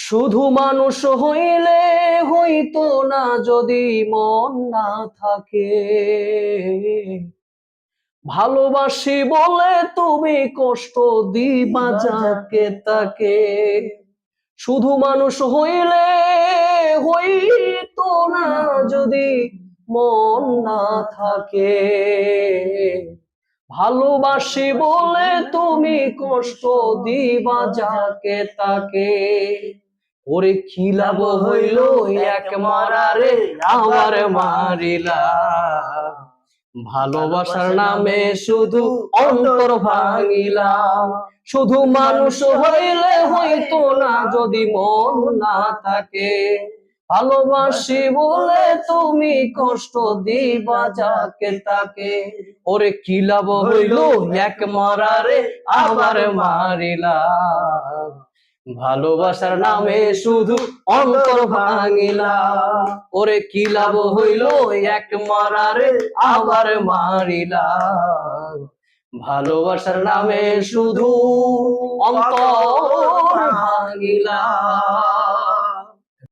শুধু মানুষ হইলে হইতো না যদি মন না থাকে। ভালোবাসি বলে তুমি কষ্ট দিবা যাকে তাকে। শুধু মানুষ হইলে হইতো না যদি মন না থাকে। ভালোবাসি বলে তুমি কষ্ট দিবা যাকে তাকে। ওরে কি লাভ হইল এক মারারে আমার মারিলা। ভালোবাসার নামে শুধু অন্তর ভাঙিলা। শুধু মানুষ হইলে হইতো না যদি মন না থাকে। ভালোবাসি বলে তুমি কষ্ট দিবা যাকে তাকে। ওরে কি লাভ হইল এক মারারে আমার মারিলা। ভালোবাসার নামে শুধু অন্তর ভাঙিলা। ওরে কি লাভ হইল এক মারারে আবার মারিলা। ভালোবাসার নামে শুধু অন্তর ভাঙিলা।